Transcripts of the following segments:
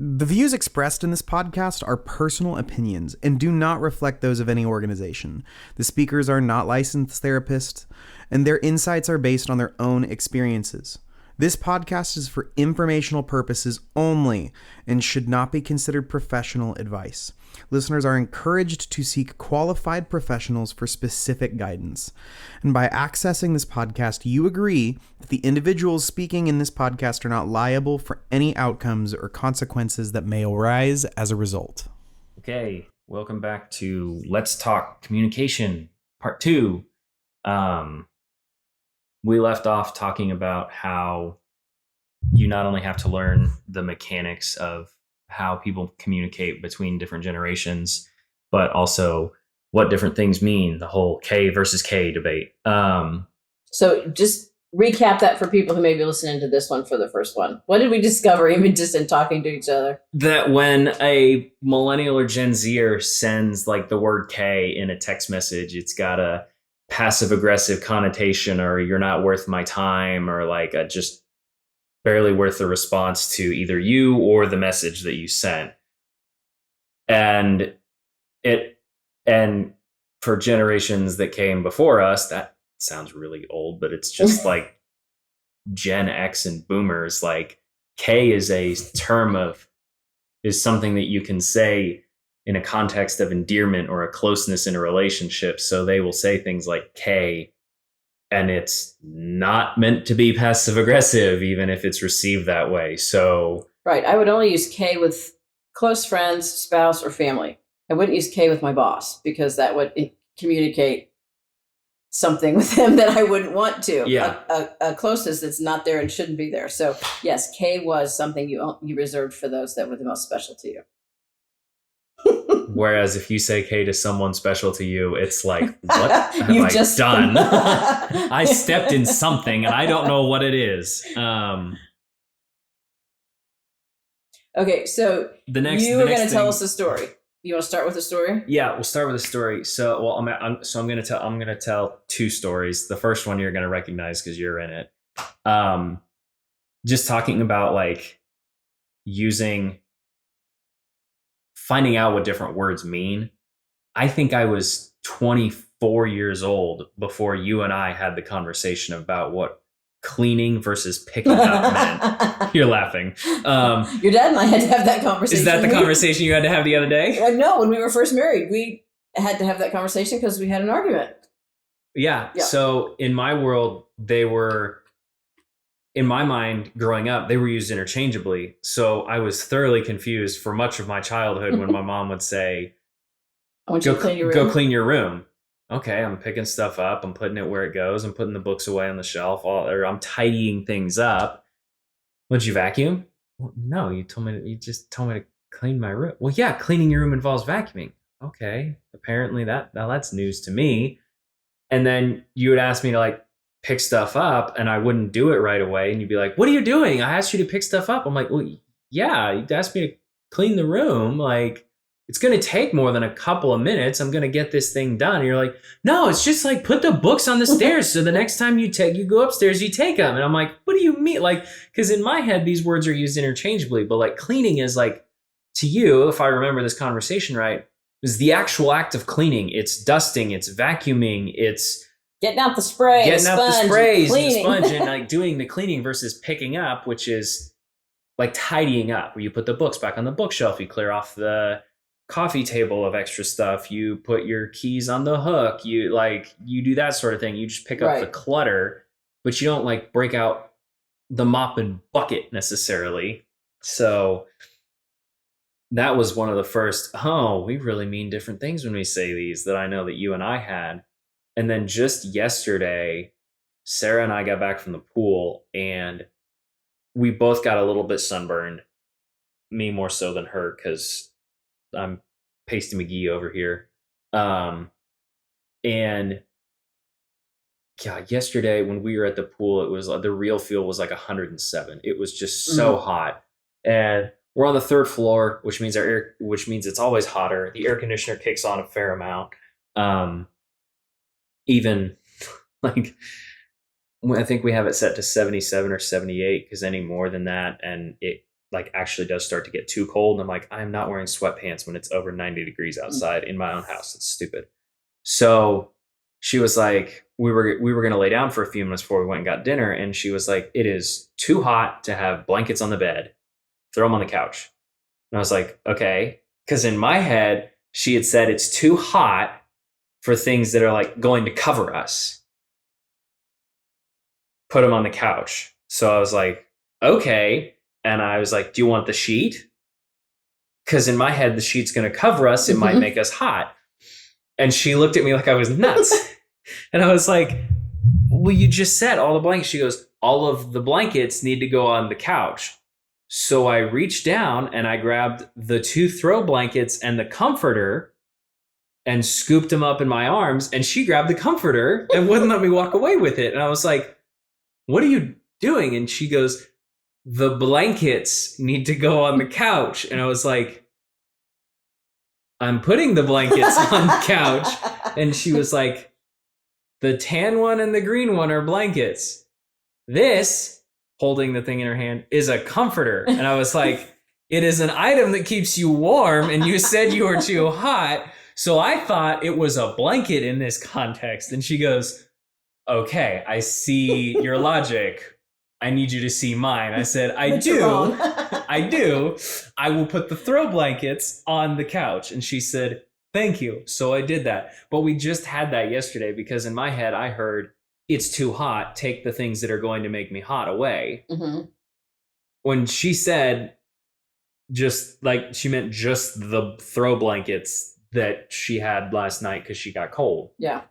The views expressed in this podcast are personal opinions and do not reflect those of any organization. The speakers are not licensed therapists, and their insights are based on their own experiences. This podcast is for informational purposes only and should not be considered professional advice. Listeners are encouraged to seek qualified professionals for specific guidance. And by accessing this podcast, you agree that the individuals speaking in this podcast are not liable for any outcomes or consequences that may arise as a result. Okay, welcome back to Let's Talk Communication, Part 2. We left off talking about how you not only have to learn the mechanics of how people communicate between different generations, but also what different things mean, the whole K versus K debate. So just recap that for people who may be listening to this one for the first one. What did we discover even just in talking to each other? That when a millennial or Gen Zer sends like the word K in a text message, it's got a passive aggressive connotation, or you're not worth my time, or like a just barely worth the response to either you or the message that you sent. And for generations that came before us, that sounds really old, but it's just like Gen X and boomers, like K is a term is something that you can say in a context of endearment or a closeness in a relationship. So they will say things like K, and it's not meant to be passive aggressive, even if it's received that way. So right, I would only use K with close friends, spouse, or family. I wouldn't use K with my boss because that would communicate something with him that I wouldn't want to. Yeah. A closeness that's not there and shouldn't be there. So yes, K was something you reserved for those that were the most special to you. Whereas if you say K to someone special to you, it's like, what have I done? I stepped in something and I don't know what it is. Okay, so you were going to tell us a story. You want to start with a story? Yeah, we'll start with a story. So, I'm going to tell two stories. The first one you're going to recognize because you're in it. Just talking about like finding out what different words mean. I think I was 24 years old before you and I had the conversation about what cleaning versus picking up meant. You're laughing. Your dad and I had to have that conversation. Is that the conversation you had to have the other day? No, when we were first married, we had to have that conversation because we had an argument. Yeah. So in my world, in my mind, growing up, they were used interchangeably. So I was thoroughly confused for much of my childhood when my mom would say, I want you to clean your room. Go clean your room. Okay, I'm picking stuff up. I'm putting it where it goes. I'm putting the books away on the shelf. Or I'm tidying things up. Would you vacuum? Well, no, you just told me to clean my room. Well, yeah, cleaning your room involves vacuuming. Okay, apparently that's news to me. And then you would ask me to like pick stuff up and I wouldn't do it right away. And you'd be like, what are you doing? I asked you to pick stuff up. I'm like, well, yeah, you asked me to clean the room. Like, it's going to take more than a couple of minutes. I'm going to get this thing done. And you're like, no, it's just like put the books on the stairs. So the next time you go upstairs, you take them. And I'm like, what do you mean? Like, because in my head, these words are used interchangeably, but like cleaning is like, to you, if I remember this conversation right, is the actual act of cleaning. It's dusting, it's vacuuming, it's getting out the spray, the sprays, and the sponge, and like doing the cleaning versus picking up, which is like tidying up, where you put the books back on the bookshelf, you clear off the coffee table of extra stuff, you put your keys on the hook, you do that sort of thing. You just pick up the clutter, but you don't like break out the mop and bucket necessarily. So that was one of the first, we really mean different things when we say these, that I know that you and I had. And then just yesterday, Sarah and I got back from the pool and we both got a little bit sunburned. Me more so than her because I'm Pasty McGee over here. And God, yesterday when we were at the pool, it was the real feel was like 107. It was just so hot. And we're on the third floor, which means it's always hotter. The air conditioner kicks on a fair amount. Even like, I think we have it set to 77 or 78 because any more than that, and like actually does start to get too cold. And I'm like, I'm not wearing sweatpants when it's over 90 degrees outside in my own house. It's stupid. So she was like, we were going to lay down for a few minutes before we went and got dinner. And she was like, it is too hot to have blankets on the bed. Throw them on the couch. And I was like, okay. Because in my head, she had said it's too hot for things that are like going to cover us. Put them on the couch. So I was like, okay. And I was like, do you want the sheet? Because in my head, the sheet's going to cover us. It might make us hot. And she looked at me like I was nuts. And I was like, well, you just said all the blankets. She goes, all of the blankets need to go on the couch. So I reached down and I grabbed the 2 throw blankets and the comforter and scooped them up in my arms. And she grabbed the comforter and wouldn't let me walk away with it. And I was like, what are you doing? And she goes, the blankets need to go on the couch. And I was like, I'm putting the blankets on the couch. And she was like, the tan one and the green one are blankets. This, holding the thing in her hand, is a comforter. And I was like, it is an item that keeps you warm. And you said you were too hot. So I thought it was a blanket in this context. And she goes, okay, I see your logic. I need you to see mine. I said, I do. I do. I will put the throw blankets on the couch. And she said, thank you. So I did that. But we just had that yesterday because in my head, I heard, it's too hot. Take the things that are going to make me hot away. Mm-hmm. When she said, just like, she meant just the throw blankets that she had last night because she got cold. Yeah.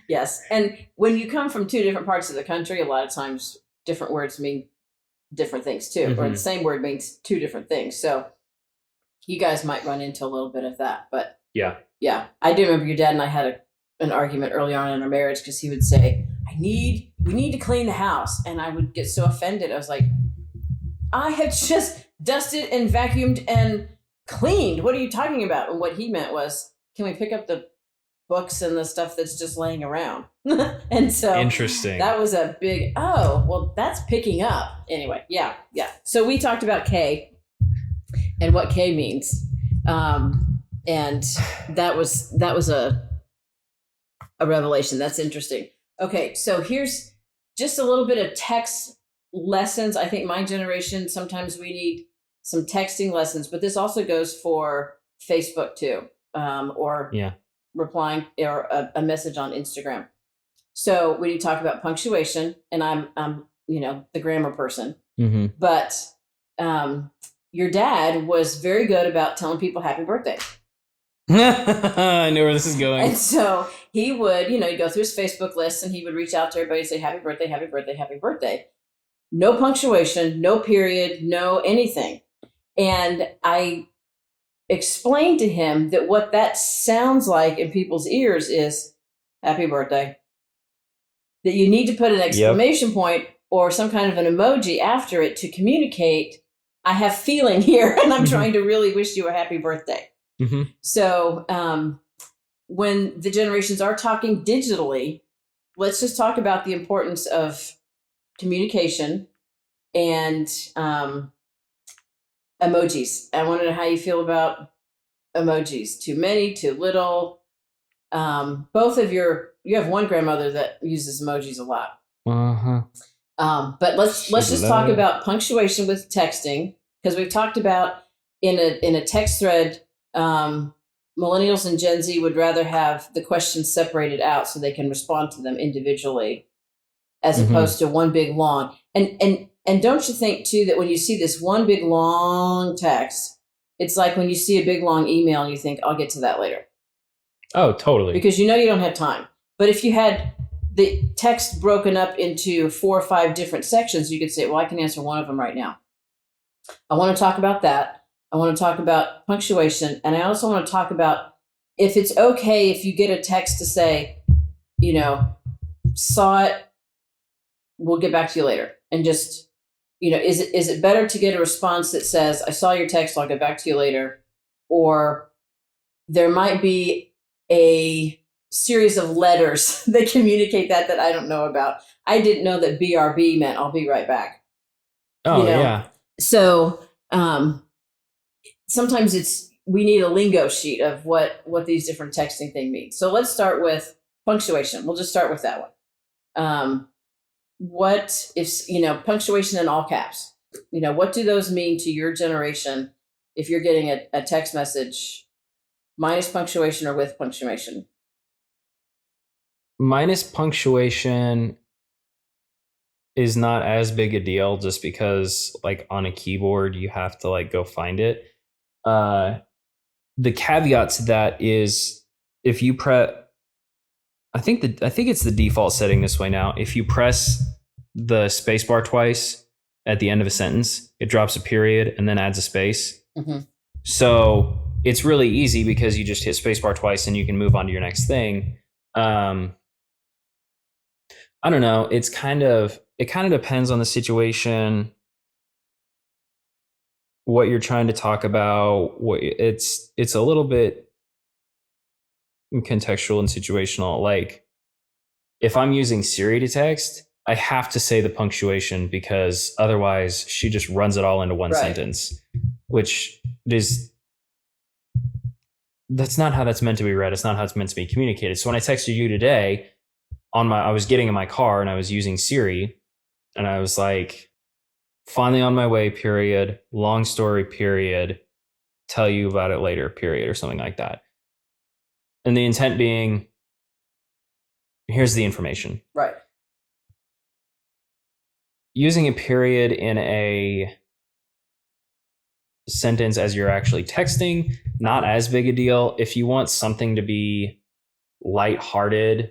Yes. And when you come from 2 different parts of the country, a lot of times different words mean different things too, or the same word means 2 different things. So you guys might run into a little bit of that. But yeah. I do remember your dad and I had an argument early on in our marriage because he would say, we need to clean the house. And I would get so offended. I was like, I had just dusted and vacuumed and cleaned. What are you talking about? And what he meant was, can we pick up the books and the stuff that's just laying around? And so interesting. That was a big, well, that's picking up. Anyway, yeah. So we talked about K and what K means. And that was a revelation. That's interesting. Okay, so here's just a little bit of text lessons. I think my generation, sometimes we need some texting lessons, but this also goes for Facebook too, or replying or a message on Instagram. So when you talk about punctuation, and I'm the grammar person, but your dad was very good about telling people happy birthday. I know where this is going. And so he would, he'd go through his Facebook list and he would reach out to everybody and say, happy birthday, happy birthday, happy birthday. No punctuation, no period, no anything. And I explained to him that what that sounds like in people's ears is happy birthday. That you need to put an exclamation point or some kind of an emoji after it to communicate, I have feeling here and I'm trying to really wish you a happy birthday. So when the generations are talking digitally, let's just talk about the importance of communication and emojis. I want to know how you feel about emojis. Too many, too little. Both of you have one grandmother that uses emojis a lot. But let's just talk about punctuation with texting, because we've talked about in a text thread, millennials and Gen Z would rather have the questions separated out so they can respond to them individually, as opposed to one big long. And don't you think too that when you see this one big long text, it's like when you see a big long email and you think, I'll get to that later. Oh, totally. Because you don't have time. But if you had the text broken up into 4 or 5 different sections, you could say, well, I can answer one of them right now. I want to talk about that. I want to talk about punctuation. And I also want to talk about if it's okay if you get a text to say, saw it, we'll get back to you later. And just, is it better to get a response that says, I saw your text, I'll get back to you later? Or there might be a series of letters that communicate that I don't know about. I didn't know that BRB meant I'll be right back. Oh, yeah. So sometimes we need a lingo sheet of what these different texting thing means. So let's start with punctuation. We'll just start with that one. What if, punctuation in all caps? What do those mean to your generation if you're getting a text message minus punctuation or with punctuation? Minus punctuation is not as big a deal just because like on a keyboard you have to like go find it. The caveat to that is if you press, I think it's the default setting this way now. If you press the space bar twice at the end of a sentence, it drops a period and then adds a space. Mm-hmm. So it's really easy because you just hit space bar twice and you can move on to your next thing. I don't know. It kind of depends on the situation, what you're trying to talk about. It's a little bit contextual and situational. Like if I'm using Siri to text, I have to say the punctuation because otherwise she just runs it all into one sentence, which that's not how that's meant to be read. It's not how it's meant to be communicated. So when I texted you today, I was getting in my car and I was using Siri and I was like, finally on my way, period, long story, period, tell you about it later, period, or something like that. And the intent being, here's the information. Right. Using a period in a sentence as you're actually texting, not as big a deal. If you want something to be lighthearted,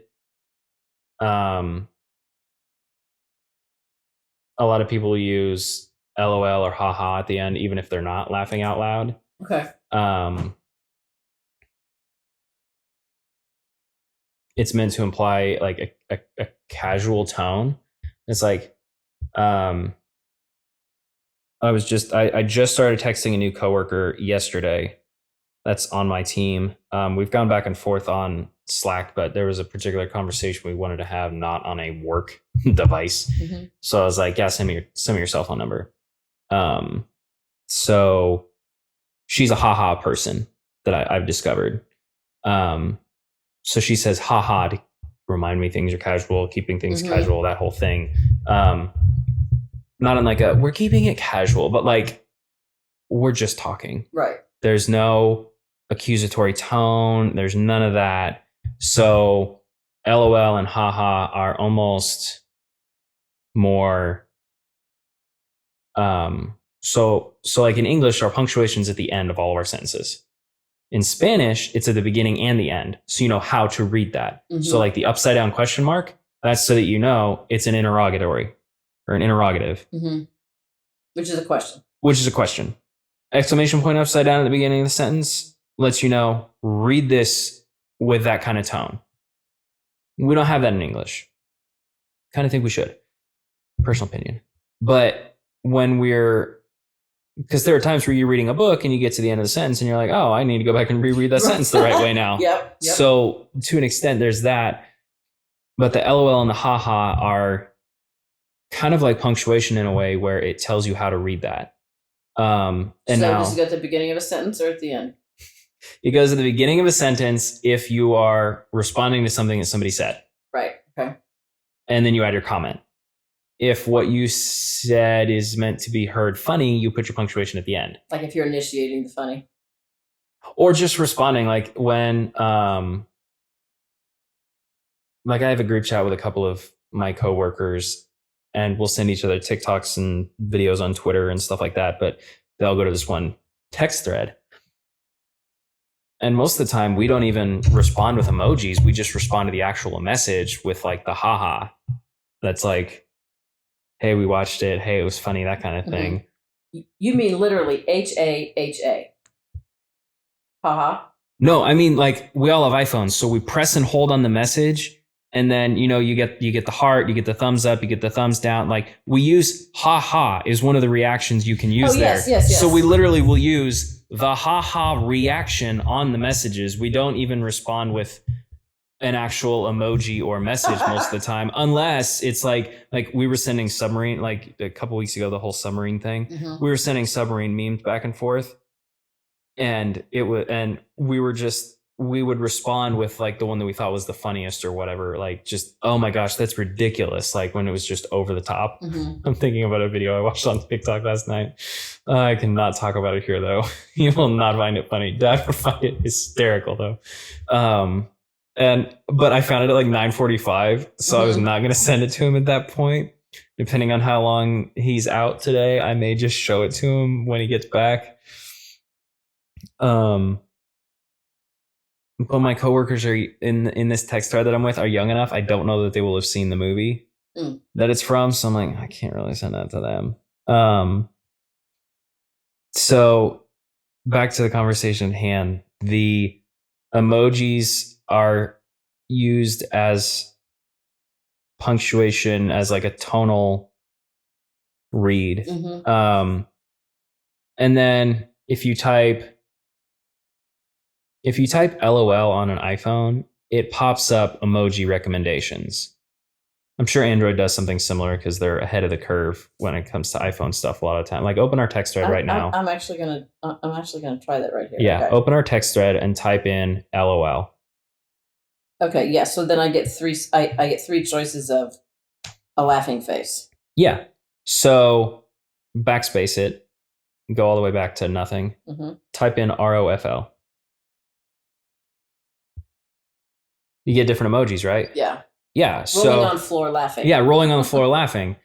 a lot of people use LOL or haha at the end, even if they're not laughing out loud. Okay. It's meant to imply like a casual tone. It's like, I just started texting a new coworker yesterday that's on my team. We've gone back and forth on Slack, but there was a particular conversation we wanted to have not on a work device. Mm-hmm. So I was like, yeah, send me your cell phone number. So she's a haha person that I've discovered. So she says haha to remind me things are casual, keeping things casual, that whole thing. Not in like we're keeping it casual, but like we're just talking. Right. There's no accusatory tone. There's none of that. So LOL and haha are almost more. So like in English, our punctuation's at the end of all of our sentences. In Spanish, it's at the beginning and the end. So you know how to read that. Mm-hmm. So like the upside down question mark, that's so that you know it's an interrogatory or an interrogative. Mm-hmm. Which is a question. Exclamation point upside down at the beginning of the sentence lets you know, read this with that kind of tone. We don't have that in English. Kind of think we should. Personal opinion. But because there are times where you're reading a book and you get to the end of the sentence and you're like, oh, I need to go back and reread that sentence the right way now. Yep. So to an extent, there's that. But the LOL and the haha are kind of like punctuation in a way where it tells you how to read that. And so now, does it go at the beginning of a sentence or at the end? It goes at the beginning of a sentence if you are responding to something that somebody said. Right. Okay. And then you add your comment. If what you said is meant to be heard funny, you put your punctuation at the end. Like if you're initiating the funny. Or just responding, like when, like I have a group chat with a couple of my coworkers and we'll send each other TikToks and videos on Twitter and stuff like that. But they'll go to this one text thread. And most of the time we don't even respond with emojis. We just respond to the actual message with like the haha. That's like, hey, we watched it. Hey, it was funny, that kind of thing. Mm-hmm. You mean literally HAHA? Haha? No, I mean like we all have iPhones. So we press and hold on the message. And then, you know, you get the heart, you get the thumbs up, you get the thumbs down. Like we use haha is one of the reactions you can use there. Yes. So we literally will use the haha reaction on the messages. We don't even respond with an actual emoji or message most of the time, unless it's like we were sending submarine, like a couple weeks ago, the whole submarine thing. Mhm. We were sending submarine memes back and forth, and we would respond with like the one that we thought was the funniest or whatever, like just, oh my gosh, that's ridiculous, like when it was just over the top. Mhm. I'm thinking about a video I watched on TikTok last night. I cannot talk about it here though. You will not find it funny. Dad would find it hysterical though. But I found it at like 9:45, so I was not going to send it to him at that point. Depending on how long he's out today, I may just show it to him when he gets back. But my coworkers are in this text thread that I'm with are young enough. I don't know that they will have seen the movie that it's from, so I'm like, I can't really send that to them. So back to the conversation at hand. The emojis are used as punctuation, as like a tonal read. Mhm. And then if you type LOL on an iPhone, it pops up emoji recommendations. I'm sure Android does something similar because they're ahead of the curve when it comes to iPhone stuff a lot of the time. Like open our text thread right now. I'm actually gonna try that right here. Yeah, Okay. open our text thread and type in LOL. Okay, yeah. So then I get three. I get three choices of a laughing face. Yeah. So backspace it, go all the way back to nothing. Mhm. Type in ROFL. You get different emojis, right? Yeah. Yeah. Rolling on floor laughing. Yeah, rolling on the floor laughing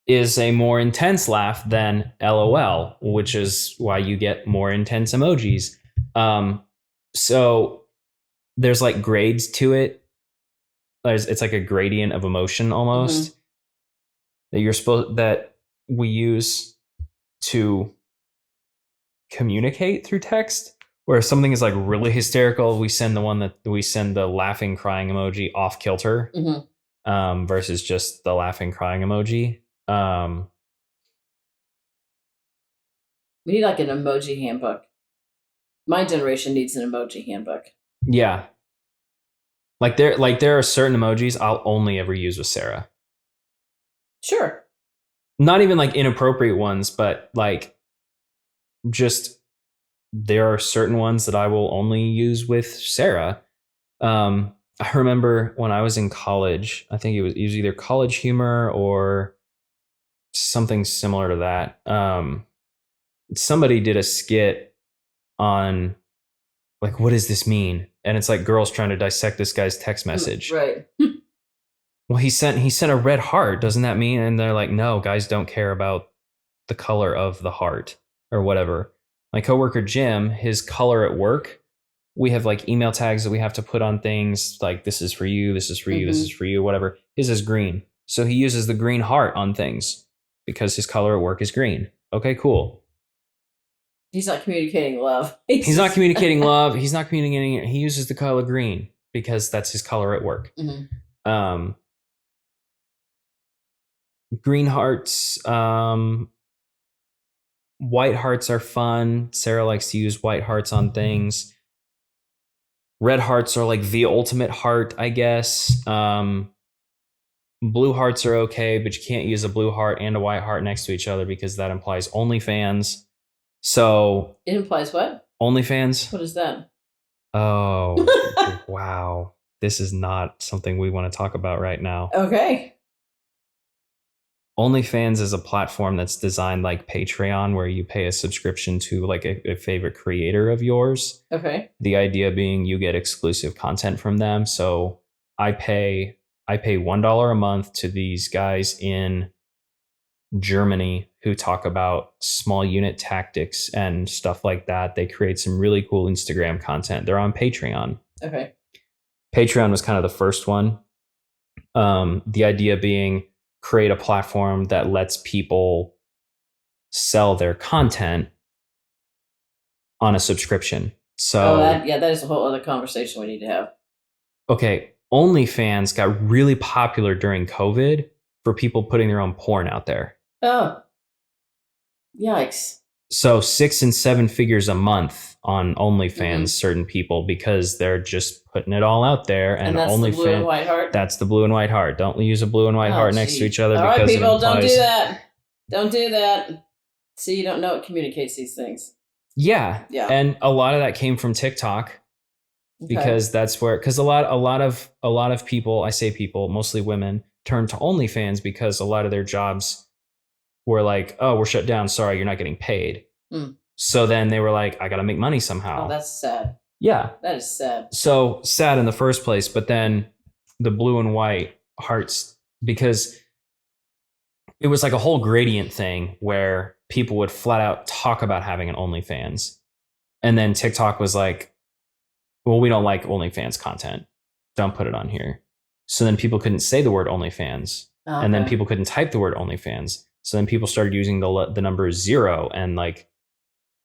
is a more intense laugh than LOL, which is why you get more intense emojis. So there's like grades to it. It's like a gradient of emotion almost that we use to communicate through text. Where if something is like really hysterical, we send the laughing crying emoji off kilter, versus just the laughing crying emoji. We need like an emoji handbook. My generation needs an emoji handbook. Yeah. Like there are certain emojis I'll only ever use with Sarah. Sure. Not even like inappropriate ones, but like just there are certain ones that I will only use with Sarah. I remember when I was in college, I think it was either College Humor or something similar to that. Somebody did a skit on like, what does this mean? And it's like girls trying to dissect this guy's text message. Right. Well, he sent a red heart. Doesn't that mean? And they're like, no, guys don't care about the color of the heart or whatever. My coworker Jim, his color at work, we have like email tags that we have to put on things like this is for you, this is for you, this is for you, whatever. His is green. So he uses the green heart on things because his color at work is green. Okay, cool. He's not communicating love. He's not communicating love. He's not communicating. He uses the color green because that's his color at work. Green hearts, white hearts are fun. Sarah likes to use white hearts on things. Red hearts are like the ultimate heart, I guess. Blue hearts are okay, but you can't use a blue heart and a white heart next to each other because that implies OnlyFans. So it implies what? OnlyFans. What is that? Oh, wow. This is not something we want to talk about right now. Okay. OnlyFans is a platform that's designed like Patreon, where you pay a subscription to like a favorite creator of yours. Okay. The idea being you get exclusive content from them. So I pay $1 a month to these guys in Germany who talk about small unit tactics and stuff like that. They create some really cool Instagram content. They're on Patreon. Okay. Patreon was kind of the first one. The idea being create a platform that lets people sell their content on a subscription. So that is a whole other conversation we need to have. Okay, OnlyFans got really popular during COVID for people putting their own porn out there. Oh. Yikes. So 6 and 7 figures a month on OnlyFans, certain people, because they're just putting it all out there. And that's OnlyFans, the blue and white heart. That's the blue and white heart. Don't use a blue and white heart next to each other. All because right, people, it implies, don't do that. Don't do that. See, you don't know it communicates these things. Yeah. And a lot of that came from TikTok. Because that's where, because a lot of people, I say people, mostly women, turn to OnlyFans because a lot of their jobs were like, oh, we're shut down. Sorry, you're not getting paid. So then they were like, I got to make money somehow. Oh, that's sad. Yeah. That is sad. So sad in the first place, but then the blue and white hearts, because it was like a whole gradient thing where people would flat out talk about having an OnlyFans. And then TikTok was like, well, we don't like OnlyFans content. Don't put it on here. So then people couldn't say the word OnlyFans. And then people couldn't type the word OnlyFans. So then people started using the number 0 and like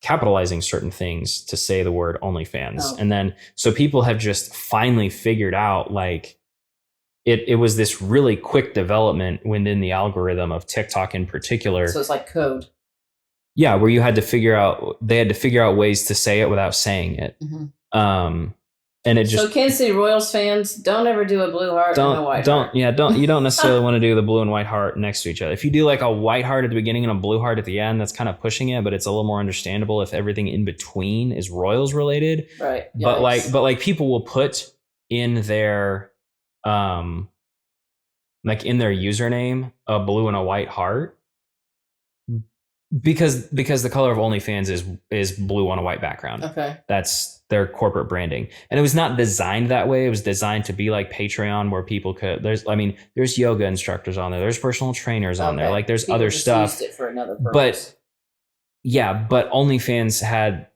capitalizing certain things to say the word OnlyFans. And then, so people have just finally figured out like it was this really quick development within the algorithm of TikTok in particular. So it's like code. Yeah, where they had to figure out ways to say it without saying it. And it just, so Kansas City Royals fans, don't ever do a blue heart and a white heart. You don't necessarily want to do the blue and white heart next to each other. If you do like a white heart at the beginning and a blue heart at the end, that's kind of pushing it, but it's a little more understandable if everything in between is Royals related. Right. But like people will put in their like in their username a blue and a white heart because the color of OnlyFans is blue on a white background. Okay. That's their corporate branding. And it was not designed that way. It was designed to be like Patreon where people could, there's yoga instructors on there. There's personal trainers on there. Like there's people other stuff. Used it for another purpose. But OnlyFans had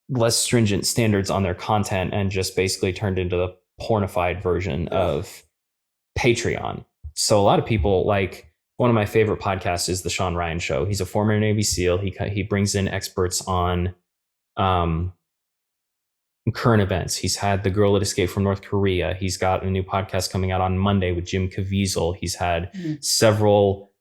less stringent standards on their content and just basically turned into the pornified version of Patreon. So a lot of people, like one of my favorite podcasts is the Sean Ryan Show. He's a former Navy SEAL. He brings in experts on current events. He's had the girl that escaped from North Korea. He's got a new podcast coming out on Monday with Jim Caviezel. He's had several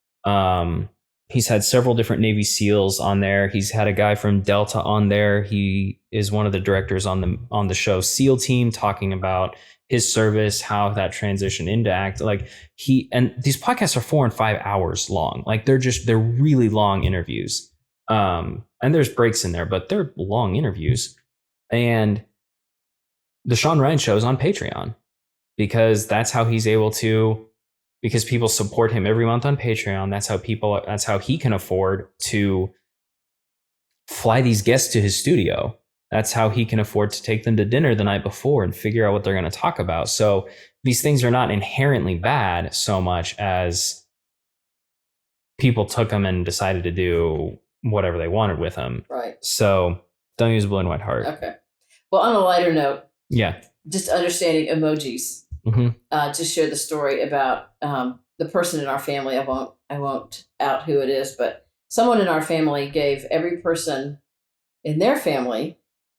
different Navy SEALs on there. He's had a guy from Delta on there. He is one of the directors on the show SEAL Team, talking about his service, how that transition into act. Like and these podcasts are 4 and 5 hours long. Like they're really long interviews. And there's breaks in there, but they're long interviews. And the Sean Ryan Show is on Patreon because that's how he's able to, because people support him every month on Patreon. That's how he can afford to fly these guests to his studio. That's how he can afford to take them to dinner the night before and figure out what they're going to talk about. So these things are not inherently bad so much as people took them and decided to do whatever they wanted with them. Right. So don't use blue and white heart. Okay. Well, on a lighter note, yeah, just understanding emojis. To share the story about the person in our family. I won't out who it is, but someone in our family gave every person in their family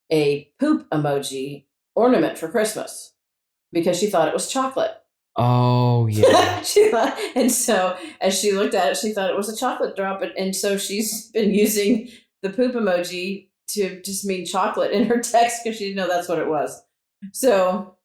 a poop emoji ornament for Christmas because she thought it was chocolate. Oh, yeah. And so as she looked at it, she thought it was a chocolate drop. And so she's been using the poop emoji to just mean chocolate in her text because she didn't know that's what it was. So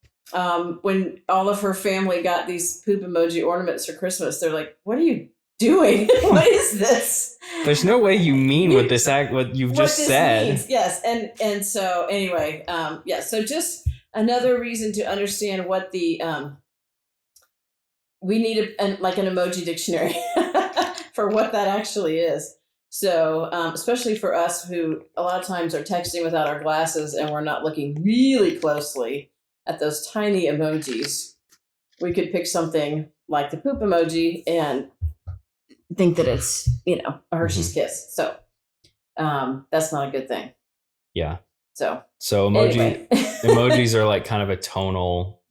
when all of her family got these poop emoji ornaments for Christmas, they're like, what are you doing? What is this? There's no way you mean what you've just said. Means. Yes. And so anyway, so just another reason to understand what the, we need an emoji dictionary for what that actually is. So, especially for us who a lot of times are texting without our glasses and we're not looking really closely at those tiny emojis, we could pick something like the poop emoji and think that it's, a Hershey's Kiss. So, that's not a good thing. Yeah. So anyway. Emojis are like kind of a tonal,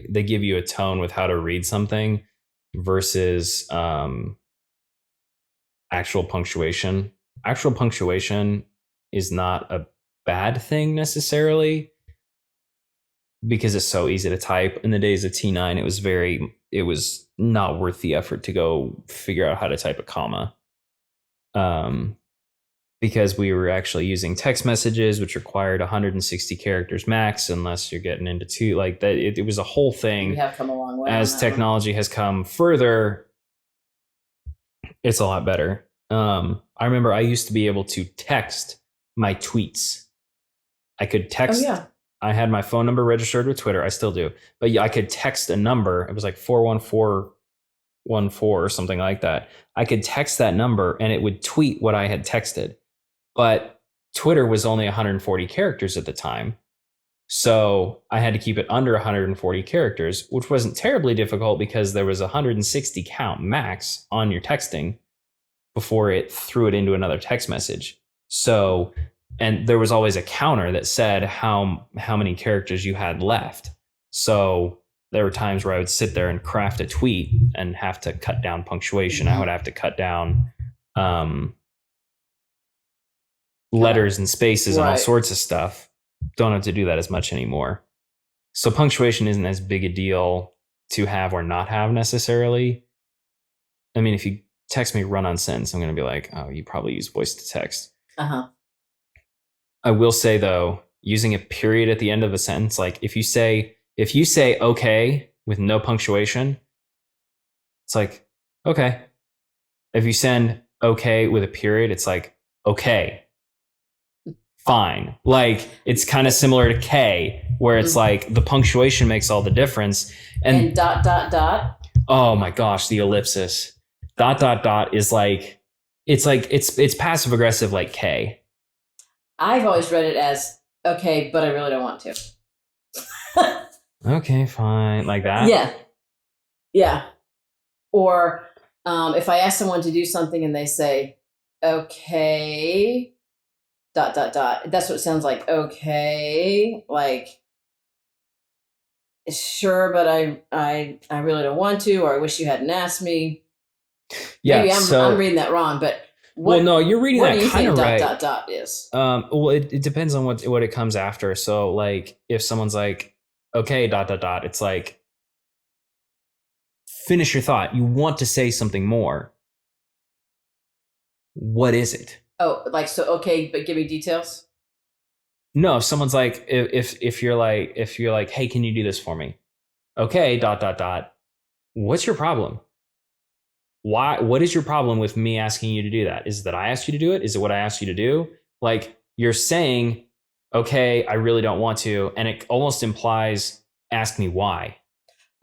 they give you a tone with how to read something versus actual punctuation. Actual punctuation is not a bad thing necessarily because it's so easy to type. In the days of T9, it was not worth the effort to go figure out how to type a comma. because we were actually using text messages, which required 160 characters max, unless you're getting into two like that. It was a whole thing. We have come a long way. As technology has come further, it's a lot better. I remember I used to be able to text my tweets. I could text. Oh, yeah. I had my phone number registered with Twitter. I still do. But yeah, I could text a number. It was like 41414 or something like that. I could text that number and it would tweet what I had texted. But Twitter was only 140 characters at the time. So I had to keep it under 140 characters, which wasn't terribly difficult because there was a 160 count max on your texting before it threw it into another text message. So, and there was always a counter that said how many characters you had left. So there were times where I would sit there and craft a tweet and have to cut down punctuation. I would have to cut down letters and spaces and all sorts of stuff. Don't have to do that as much anymore. So punctuation isn't as big a deal to have or not have necessarily. I mean, if you text me run on sentence, I'm going to be like, oh, you probably use voice to text. Uh-huh. I will say though, using a period at the end of a sentence, like if you say okay with no punctuation, it's like, okay. If you send okay with a period, it's like, okay, fine. Like it's kind of similar to K, where it's like the punctuation makes all the difference. And dot, dot, dot. Oh my gosh, the ellipsis. Dot, dot, dot is like, it's passive aggressive like K. I've always read it as, okay, but I really don't want to. Okay, fine. Like that? Yeah. Yeah. Or if I ask someone to do something and they say, okay, dot, dot, dot. That's what it sounds like. Okay. Like, sure, but I really don't want to, or I wish you hadn't asked me. Yeah. Maybe I'm reading that wrong, but well, no, you're reading that kind of right. Dot, dot, dot is. Well, it depends on what it comes after. So like if someone's like, okay, dot, dot, dot, it's like, finish your thought. You want to say something more. What is it? Oh, like, so, okay, but give me details. No, if someone's like, if you're like, hey, can you do this for me? Okay, dot, dot, dot. What's your problem? Why? What is your problem with me asking you to do that? Is it that I asked you to do it? Is it what I asked you to do? Like you're saying, okay, I really don't want to. And it almost implies, ask me why.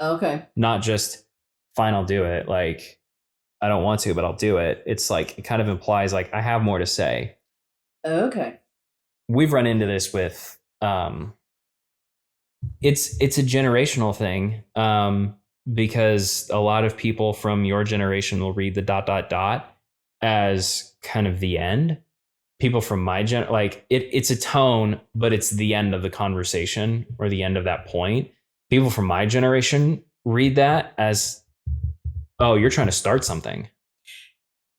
Okay. Not just, fine, I'll do it. Like, I don't want to, but I'll do it. It's like, it kind of implies like, I have more to say. Okay. We've run into this with, it's a generational thing. Because a lot of people from your generation will read the dot, dot, dot as kind of the end. People from my like it's a tone, but it's the end of the conversation or the end of that point. People from my generation read that as, oh, you're trying to start something.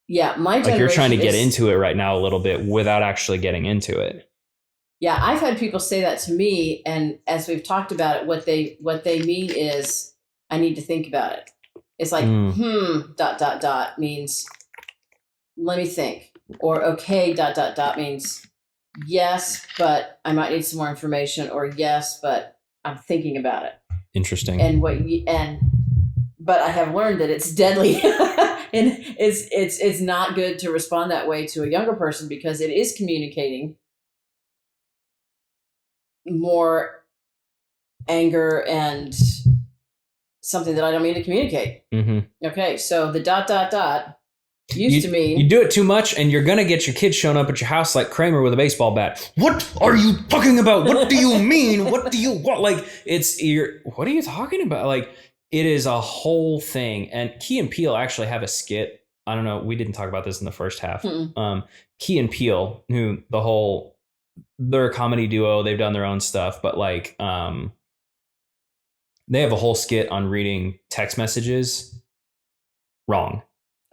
Yeah, my generation. Like you're trying to get into it right now a little bit without actually getting into it. Yeah, I've had people say that to me, and as we've talked about it, what they mean is, I need to think about it. It's like, dot, dot, dot means, let me think. Or okay, dot, dot, dot means, yes, but I might need some more information. Or yes, but I'm thinking about it. Interesting. But I have learned that it's deadly. And it's not good to respond that way to a younger person because it is communicating more anger and something that I don't mean to communicate. Mm-hmm. Okay, so the dot, dot, dot used to mean... You do it too much and you're going to get your kids showing up at your house like Kramer with a baseball bat. What are you talking about? What do you mean? What do you want? Like, what are you talking about? Like, it is a whole thing. And Key and Peele actually have a skit. I don't know. We didn't talk about this in the first half. Key and Peele, they're a comedy duo. They've done their own stuff, but like... they have a whole skit on reading text messages wrong.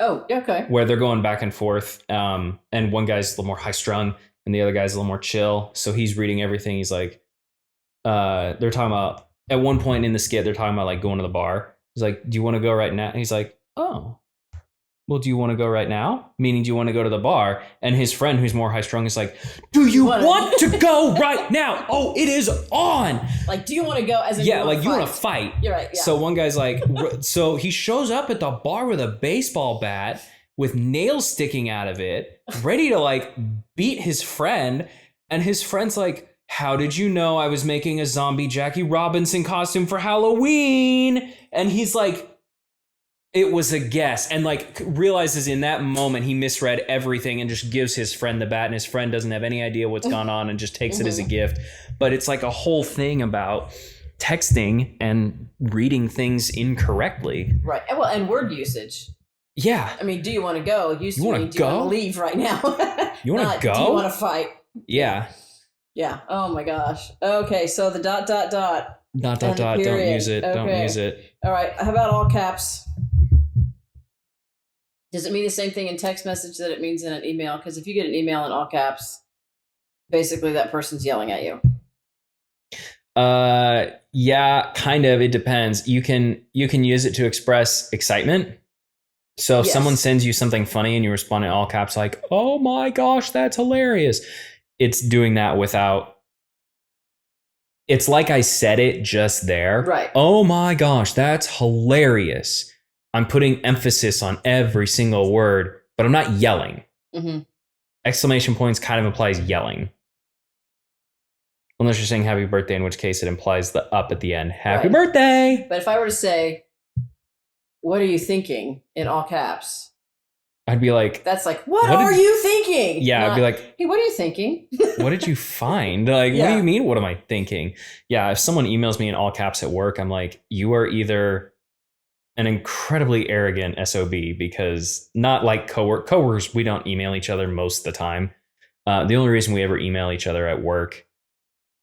Oh, okay. Where they're going back and forth. And one guy's a little more high strung and the other guy's a little more chill. So he's reading everything. He's like, they're talking about, at one point in the skit, they're talking about like going to the bar. He's like, do you want to go right now? And he's like, oh, well, do you want to go right now? Meaning, do you want to go to the bar? And his friend, who's more high strung, is like, do you want to go right now? Oh, it is on. Like, do you want to go? As in, yeah, like you want to fight. You're right. Yeah. So one guy's like, so he shows up at the bar with a baseball bat with nails sticking out of it, ready to like beat his friend. And his friend's like, how did you know I was making a zombie Jackie Robinson costume for Halloween? And he's like, it was a guess, and like realizes in that moment he misread everything and just gives his friend the bat, and his friend doesn't have any idea what's gone on and just takes it as a gift. But it's like a whole thing about texting and reading things incorrectly. Right. Well, and word usage. Yeah. I mean, do you want to go? Used to mean, do go? you want to leave right now? You want to go? Do you want to fight? Yeah. Yeah. Oh my gosh. Okay. So the ... Don't use it. Okay. Don't use it. All right. How about all caps? Does it mean the same thing in text message that it means in an email? Because if you get an email in all caps, basically that person's yelling at you. Yeah, kind of. It depends. You can use it to express excitement. So if someone sends you something funny and you respond in all caps like, oh my gosh, that's hilarious. It's doing that without, it's like I said it just there. Right. Oh my gosh, that's hilarious. I'm putting emphasis on every single word, but I'm not yelling. Mm-hmm. Exclamation points kind of implies yelling. Unless you're saying happy birthday, in which case it implies the up at the end. Happy birthday! But if I were to say, what are you thinking in all caps? I'd be like, that's like, what are you thinking? Yeah, I'd be like, hey, what are you thinking? What did you find? Like, what do you mean? What am I thinking? Yeah, if someone emails me in all caps at work, I'm like, you are either an incredibly arrogant SOB, because not like coworkers, we don't email each other most of the time. The only reason we ever email each other at work,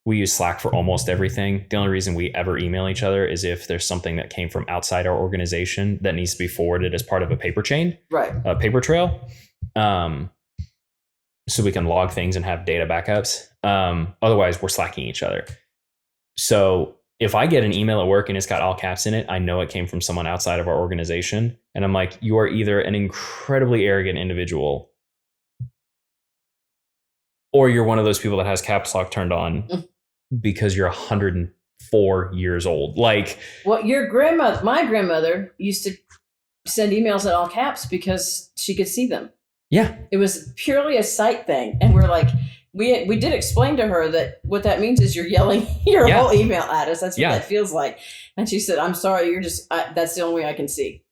we use Slack for almost everything. The only reason we ever email each other is if there's something that came from outside our organization that needs to be forwarded as part of a paper chain, a paper trail. So we can log things and have data backups. Otherwise, we're slacking each other. So if I get an email at work and it's got all caps in it, I know it came from someone outside of our organization. And I'm like, you are either an incredibly arrogant individual, or you're one of those people that has caps lock turned on because you're 104 years old. Like, well, my grandmother used to send emails in all caps because she could see them. Yeah. It was purely a sight thing. And we're like, we did explain to her that what that means is you're yelling your whole email at us. That's what that feels like. And she said, I'm sorry, you're just, that's the only way I can see.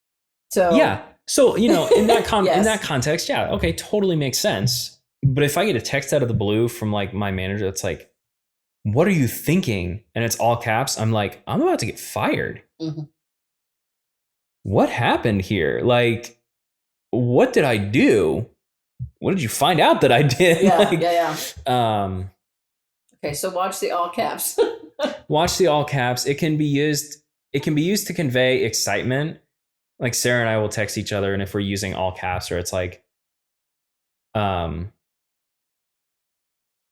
So, yeah. So, in that in that context, okay, totally makes sense. But if I get a text out of the blue from like my manager that's like, what are you thinking? And it's all caps. I'm like, I'm about to get fired. Mm-hmm. What happened here? Like, what did I do? What did you find out that I did? Okay, so watch the all caps. Watch the all caps. It can be used to convey excitement. Like Sarah and I will text each other, and if we're using all caps, or it's like,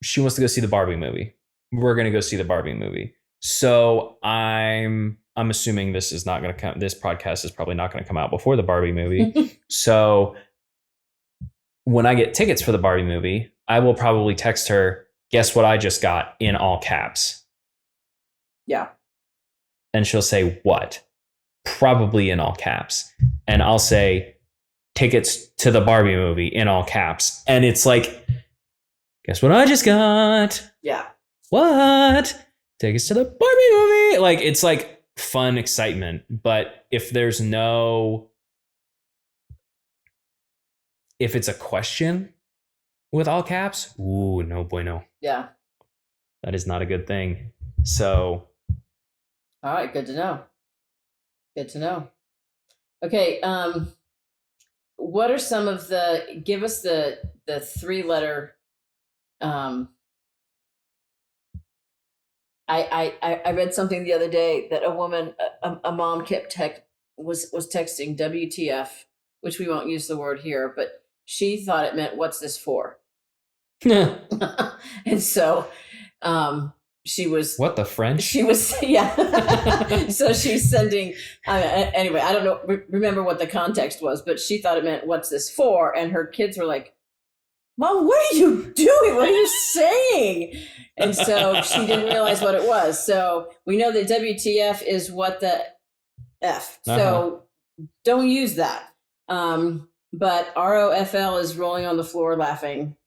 she wants to go see the Barbie movie. We're going to go see the Barbie movie. So I'm assuming this is not going to come. This podcast is probably not going to come out before the Barbie movie. So when I get tickets for the Barbie movie, I will probably text her, guess what I just got, in all caps. Yeah. And she'll say, what? Probably in all caps. And I'll say, tickets to the Barbie movie in all caps. And it's like, guess what I just got? Yeah. What? Tickets to the Barbie movie. Like, it's like fun excitement. But if there's if it's a question with all caps, ooh, no bueno. Yeah. That is not a good thing. So. All right. Good to know. Good to know. Okay. What are some of give us the 3-letter, I read something the other day that a woman, a mom was texting WTF, which we won't use the word here, but she thought it meant, what's this for? And so, she was What, the French? She was, yeah. So she's sending, anyway, I don't know, remember what the context was, but she thought it meant, what's this for? And her kids were like, Mom, what are you doing? What are you saying? And so she didn't realize what it was. So we know that WTF is what the F. So don't use that. But ROFL is rolling on the floor laughing.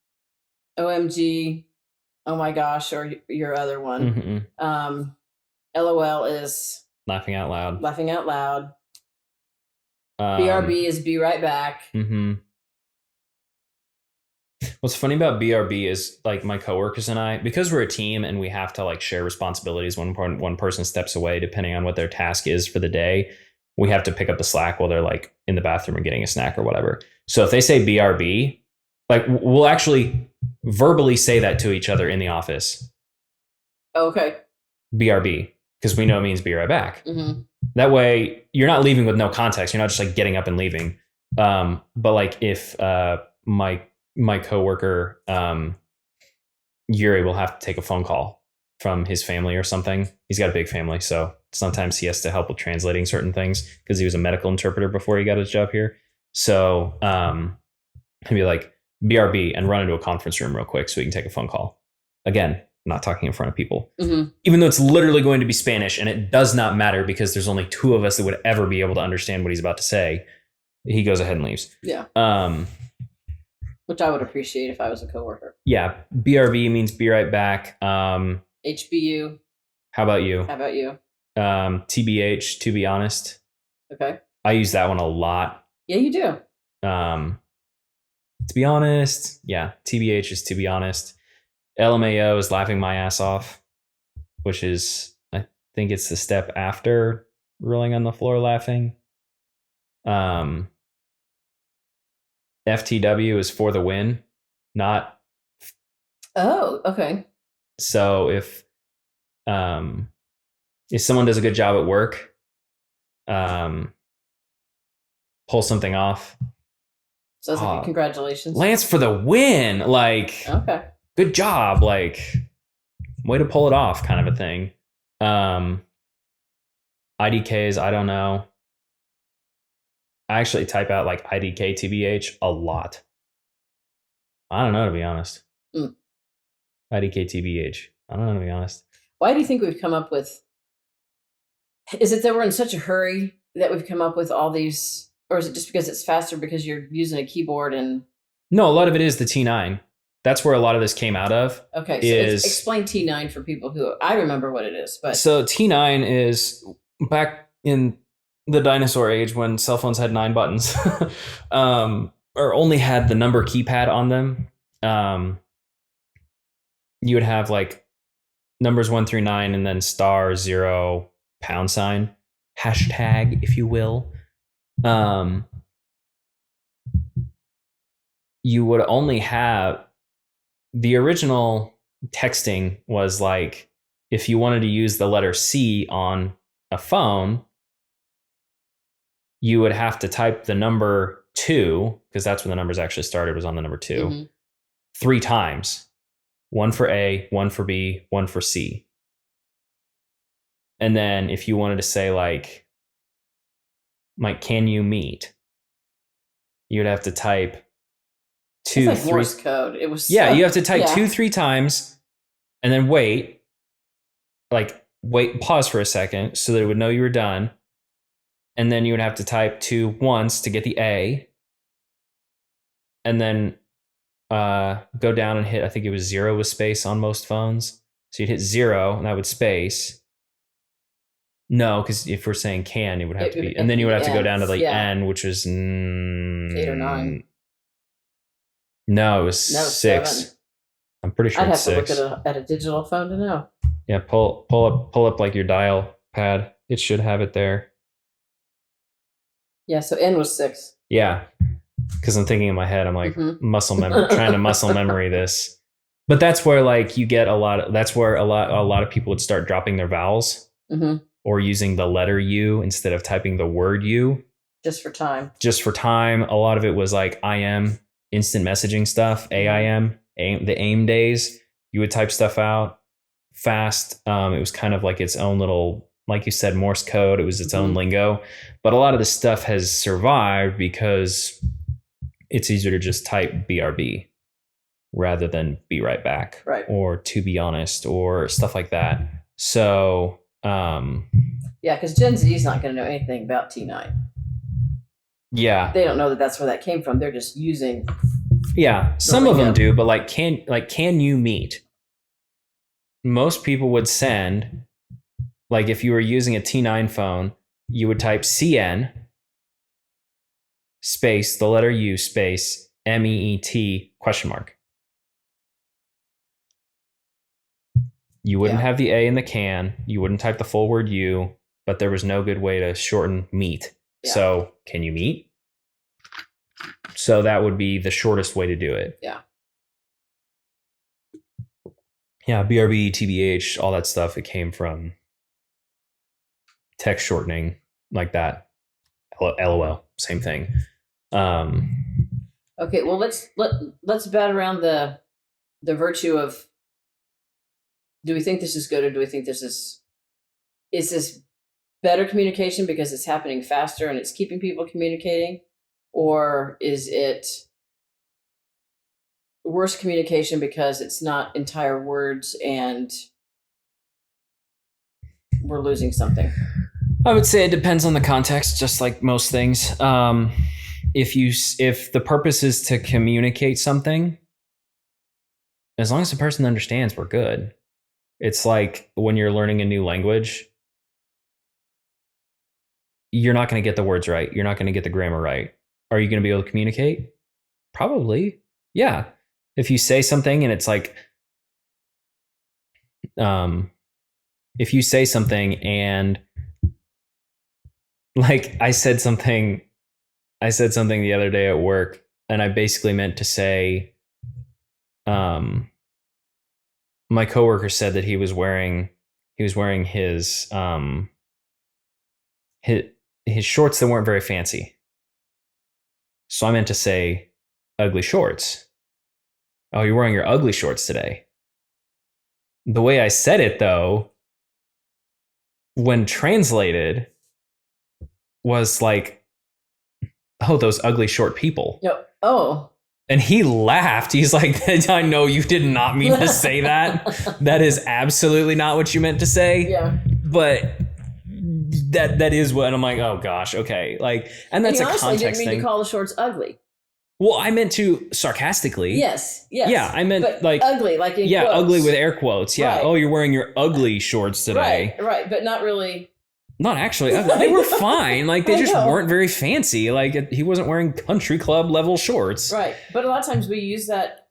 OMG. Oh my gosh, or your other one. LOL is laughing out loud. Laughing out loud. BRB is be right back. What's funny about BRB is like my coworkers and I, because we're a team and we have to like share responsibilities when one person steps away, depending on what their task is for the day, we have to pick up the slack while they're like in the bathroom or getting a snack or whatever. So if they say BRB, like we'll actually verbally say that to each other in the office. Okay. BRB, because we know it means be right back. That way you're not leaving with no context. You're not just like getting up and leaving. But like if my coworker Yuri will have to take a phone call from his family or something. He's got a big family, so sometimes he has to help with translating certain things because he was a medical interpreter before he got his job here. So he'd be like, BRB, and run into a conference room real quick so we can take a phone call. Again, not talking in front of people. Even though it's literally going to be Spanish, and it does not matter because there's only two of us that would ever be able to understand what he's about to say. He goes ahead and leaves. Yeah. Which I would appreciate if I was a coworker. Yeah. BRB means be right back. HBU. How about you? How about you? TBH, to be honest. Okay. I use that one a lot. Yeah, you do. To be honest. Yeah. TBH is to be honest. LMAO is laughing my ass off, which is, I think it's the step after rolling on the floor laughing. FTW is for the win, not. Oh, okay. So if someone does a good job at work, pull something off. So it's like congratulations, Lance, for the win. Like, okay, good job. Like, way to pull it off, kind of a thing. IDKs, I don't know. I actually type out like IDK TBH a lot. I don't know, to be honest. IDK TBH. I don't know, to be honest. Why do you think we've come up with? Is it that we're in such a hurry that we've come up with all these, or is it just because it's faster because you're using a keyboard and? No, a lot of it is the T9. That's where a lot of this came out of. Okay, so explain T9 for people who I remember what it is, but so T9 is back in the dinosaur age when cell phones had 9 buttons, or only had the number keypad on them. You would have like numbers 1 through 9 and then star, 0, £, hashtag, if you will. You would only have the original texting was like, if you wanted to use the letter C on a phone, you would have to type the number 2, because that's when the numbers actually started, was on the number 2, 3 times. 1 for A, 1 for B, 1 for C. And then if you wanted to say like, can you meet? You'd have to type 2, it's like 3. Morse code. It was you have to type 2, 3 times, and then wait, pause for a second so that it would know you were done. And then you would have to type 2 once to get the A. And then go down and hit, I think it was 0 with space on most phones. So you'd hit 0 and that would space. No, because if we're saying can, it would have to be. And then you would have to go down to like N, which was 8 or 9. No, it was 6. 7. I'm pretty sure it's 6. I'd have to look at a digital phone to know. Yeah, pull up like your dial pad. It should have it there. Yeah, so N was 6. Yeah, because I'm thinking in my head, I'm like trying to muscle memory this. But that's where like you get that's where a lot of people would start dropping their vowels or using the letter U instead of typing the word U. Just for time. A lot of it was like IM, instant messaging stuff, AIM, the AIM days. You would type stuff out. fast. It was kind of like its own little, like you said, Morse code. It was its own lingo. But a lot of this stuff has survived because it's easier to just type BRB rather than be right back, Right. or to be honest, or stuff like that. So, Yeah, because Gen Z is not going to know anything about T9. yeah, They don't know that that's where that came from. They're just using. yeah. Some of them lingo. do, but like, can you meet? Most people would send, like, if you were using a T9 phone, you would type CN space the letter U space MEET question mark. You wouldn't Yeah. have the A in the can. You wouldn't type the full word U, but there was no good way to shorten meet. Yeah. So, can you meet? So that would be the shortest way to do it. Yeah. Yeah, BRB, TBH, all that stuff, it came from text shortening like that. LOL, same thing. Okay, well let's bat around the virtue of, do we think this is good, or do we think this is this better communication because it's happening faster and it's keeping people communicating, or is it worse communication because it's not entire words and we're losing something? I would say it depends on the context, just like most things. If the purpose is to communicate something, as long as the person understands, we're good. It's like when you're learning a new language, you're not going to get the words right. You're not going to get the grammar right. Are you going to be able to communicate? Probably. Yeah. If you say something and it's like, if you say something and like I said something the other day at work, and I basically meant to say, my coworker said that he was wearing his shorts that weren't very fancy. So I meant to say ugly shorts. Oh, you're wearing your ugly shorts today. The way I said it, though, when translated, was like, oh, those ugly short people. No. Oh. And he laughed. He's like, I know you did not mean to say that. That is absolutely not what you meant to say. Yeah. But that is what, and I'm like, oh gosh, okay. Like, and that's And a honestly context didn't mean thing. to call the shorts ugly. Well, I meant to sarcastically. Yes. Yeah, I meant but like ugly, like in quotes. ugly with air quotes. Yeah. Right. Oh, you're wearing your ugly shorts today. Right, but not really. Not actually. They were fine. Like, they I just know. weren't very fancy. Like, he wasn't wearing country club level shorts. Right. But a lot of times we use that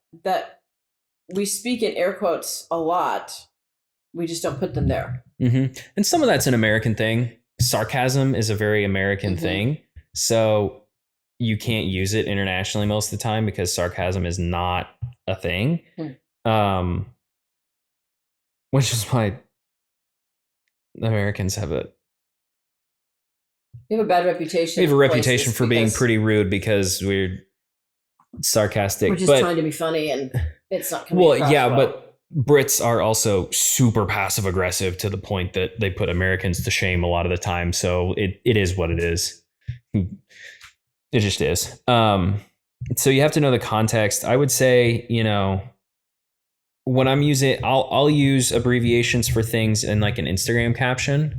we speak in air quotes a lot. We just don't put them there. Mm-hmm. And some of that's an American thing. Sarcasm is a very American thing. So you can't use it internationally most of the time because sarcasm is not a thing. Which is why Americans have We have a bad reputation. we have a in reputation places for being because pretty rude because we're sarcastic. we're just but trying to be funny, and it's not coming well, across yeah, well. but Brits are also super passive aggressive to the point that they put Americans to shame a lot of the time. So it is what it is. It just is. So you have to know the context. I would say, when I'm using, I'll use abbreviations for things in like an Instagram caption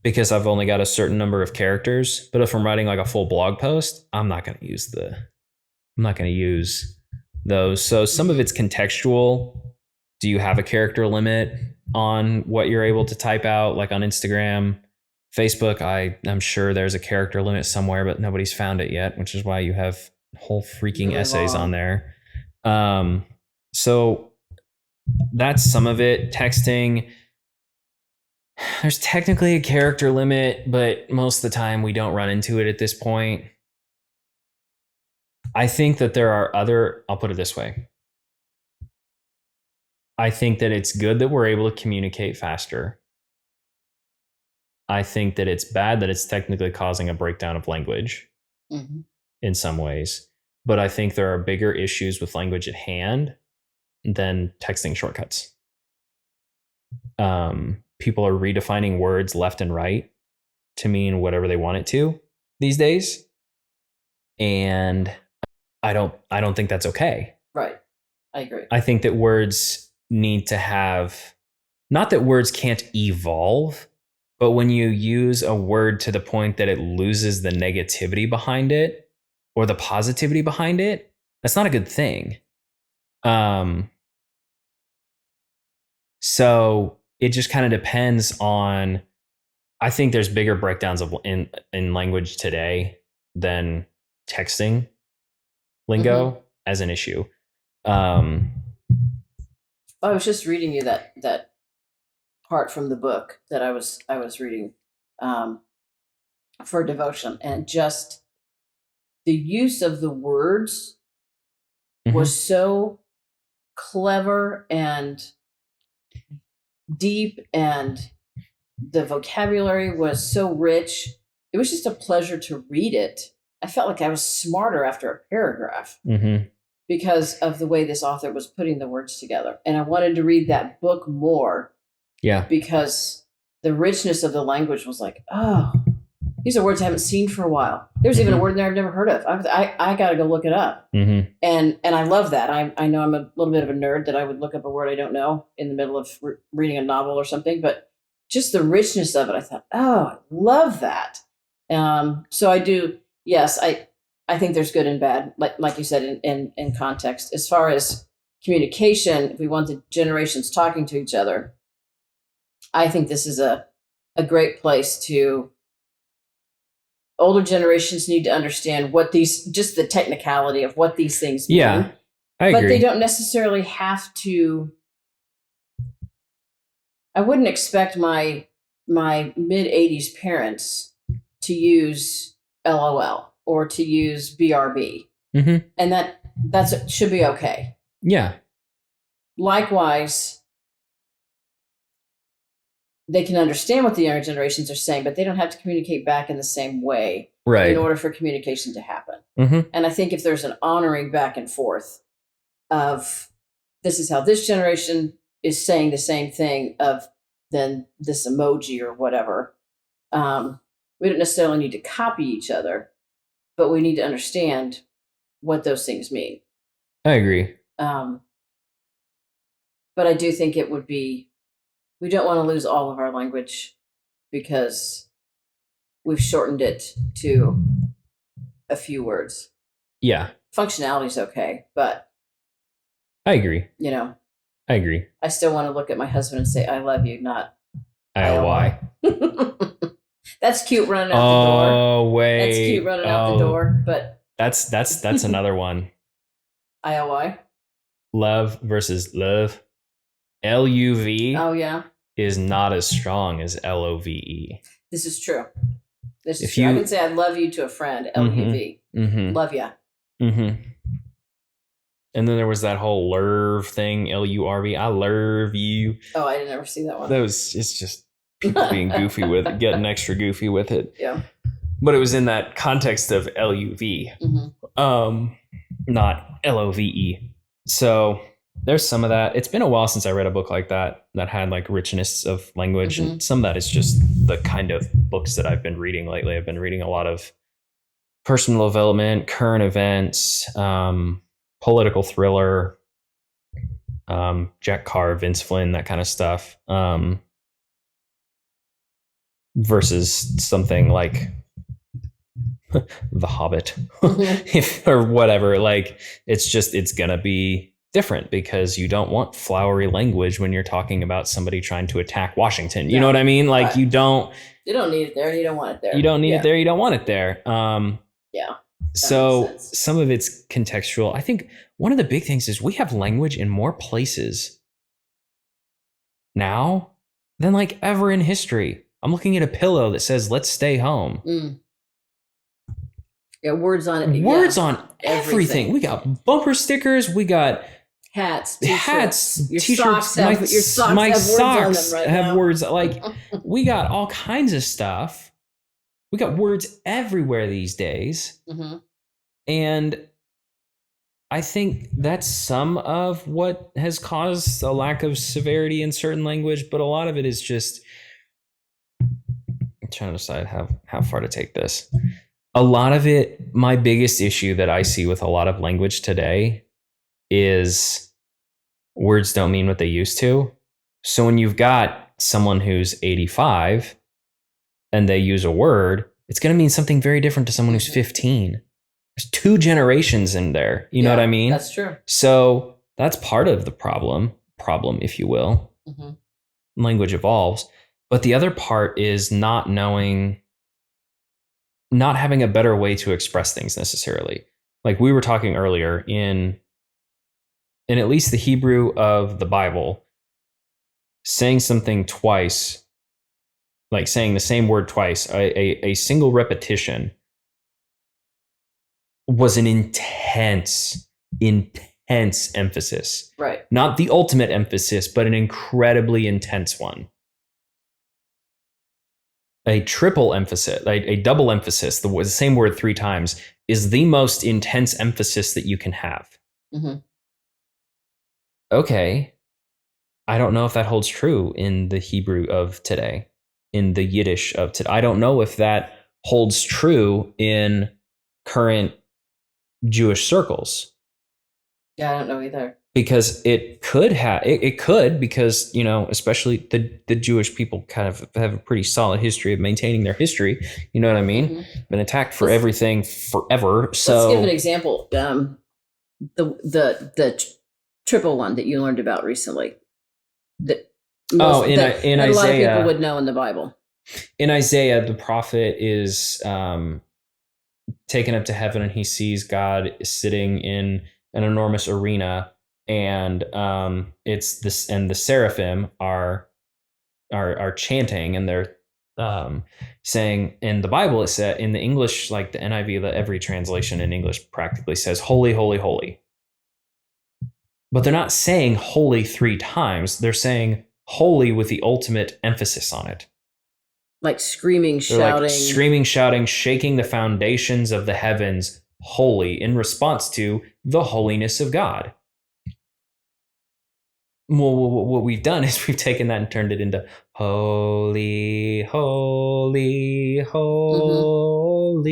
because I've only got a certain number of characters. But if I'm writing like a full blog post, I'm not going to use those. So some of it's contextual. Do you have a character limit on what you're able to type out? Like on Instagram, Facebook, I'm sure there's a character limit somewhere, but nobody's found it yet, which is why you have whole freaking Really essays long. on there. So that's some of it. Texting, there's technically a character limit, but most of the time we don't run into it at this point. I think that there are I'll put it this way. I think that it's good that we're able to communicate faster. I think that it's bad that it's technically causing a breakdown of language in some ways. But I think there are bigger issues with language at hand than texting shortcuts. people are redefining words left and right to mean whatever they want it to these days. And I don't think that's okay. Right. I agree. I think that words need to have, not that words can't evolve, but when you use a word to the point that it loses the negativity behind it or the positivity behind it, that's not a good thing. So it just kind of depends on, I think there's bigger breakdowns of in language today than texting lingo as an issue. I was just reading you that part from the book that I was reading for devotion, and just the use of the words was so clever and deep, and the vocabulary was so rich. It was just a pleasure to read it. I felt like I was smarter after a paragraph because of the way this author was putting the words together. And I wanted to read that book more. Yeah. Because the richness of the language was like, oh, these are words I haven't seen for a while. There's even a word in there I've never heard of. I got to go look it up. And I love that. I know I'm a little bit of a nerd that I would look up a word I don't know in the middle of reading a novel or something, but just the richness of it, I thought, oh, I love that. So I do, yes, I think there's good and bad, like you said, in context. As far as communication, if we want the generations talking to each other, I think this is a great place to, older generations need to understand what these, just the technicality of what these things mean. Yeah, I agree. But they don't necessarily have to. I wouldn't expect my mid 80s parents to use LOL or to use BRB. And that should be okay. Yeah. Likewise, they can understand what the younger generations are saying, but they don't have to communicate back in the same way in order for communication to happen. And I think if there's an honoring back and forth of, this is how this generation is saying the same thing of then this emoji or whatever, we don't necessarily need to copy each other, but we need to understand what those things mean. I agree. But I do think it would be, we don't want to lose all of our language because we've shortened it to a few words. Yeah. Functionality is okay, but I agree. You know, I agree. I still want to look at my husband and say, I love you, not IOY. That's cute running out the door. Oh, wait. That's cute running out the door, but that's another one. IOY. Love versus love. LUV. Oh, yeah. Is not as strong as LOVE. This is true. This is true. I can say I love you to a friend. LUV. Love ya. And then there was that whole LURV thing. LURV. I lurve you. Oh, I didn't ever see that one. It's just people being goofy with it, getting extra goofy with it. Yeah. But it was in that context of LUV, not LOVE. So there's some of that. It's been a while since I read a book like that had like richness of language. And some of that is just the kind of books that I've been reading lately. I've been reading a lot of personal development, current events, political thriller, Jack Carr, Vince Flynn, that kind of stuff. Versus something like The Hobbit or whatever. Like it's gonna be different because you don't want flowery language when you're talking about somebody trying to attack Washington. You know what I mean? Like you don't need it there. You don't want it there. You don't need it there. You don't want it there. Yeah. So some of it's contextual. I think one of the big things is we have language in more places now than like ever in history. I'm looking at a pillow that says, "Let's stay home." Yeah, words on it. Words on everything. We got bumper stickers. We got hats, t-shirts. Your t-shirts. Socks have words. Like we got all kinds of stuff. We got words everywhere these days. And I think that's some of what has caused a lack of severity in certain language, but a lot of it is just, I'm trying to decide how far to take this. A lot of it, my biggest issue that I see with a lot of language today is words don't mean what they used to. So when you've got someone who's 85 and they use a word, it's going to mean something very different to someone who's 15. There's 2 generations in there. You know what I mean? That's true. So that's part of the problem, if you will. Mm-hmm. Language evolves. But the other part is not having a better way to express things necessarily. Like we were talking earlier, in at least the Hebrew of the Bible, saying something twice, like saying the same word twice, a single repetition was an intense emphasis. Right. Not the ultimate emphasis, but an incredibly intense one. A triple emphasis, a double emphasis, the same word 3 times, is the most intense emphasis that you can have. Mm-hmm. Okay. I don't know if that holds true in the Hebrew of today, in the Yiddish of today. I don't know if that holds true in current Jewish circles. Yeah, I don't know either. Because it could because, you know, especially the Jewish people kind of have a pretty solid history of maintaining their history. You know what I mean? Mm-hmm. Been attacked for everything forever. So let's give an example. The triple one that you learned about recently. That in that Isaiah, a lot of people would know in the Bible. In Isaiah, the prophet is taken up to heaven, and he sees God sitting in an enormous arena, and it's this, and the seraphim are chanting, and they're saying, in the Bible, it said, in the English, like the NIV, every translation in English practically says holy, holy, holy. But they're not saying holy 3 times. They're saying holy with the ultimate emphasis on it. Like screaming, shouting, shaking the foundations of the heavens, holy, in response to the holiness of God. Well, what we've done is we've taken that and turned it into holy, holy, holy.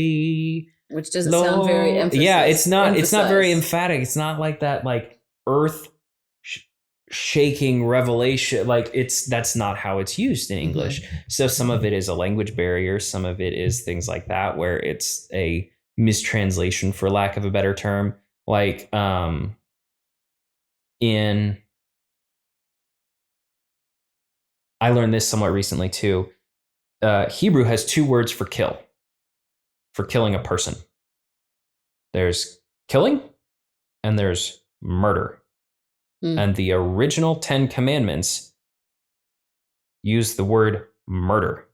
Which doesn't sound very emphasis. Yeah, it's not very emphatic. It's not like that, like earth shaking revelation. Like that's not how it's used in English. Mm-hmm. So some of it is a language barrier. Some of it is things like that, where it's a mistranslation, for lack of a better term. Like I learned this somewhat recently too. Hebrew has 2 words for kill, for killing a person. There's killing and there's murder. And the original 10 commandments use the word murder.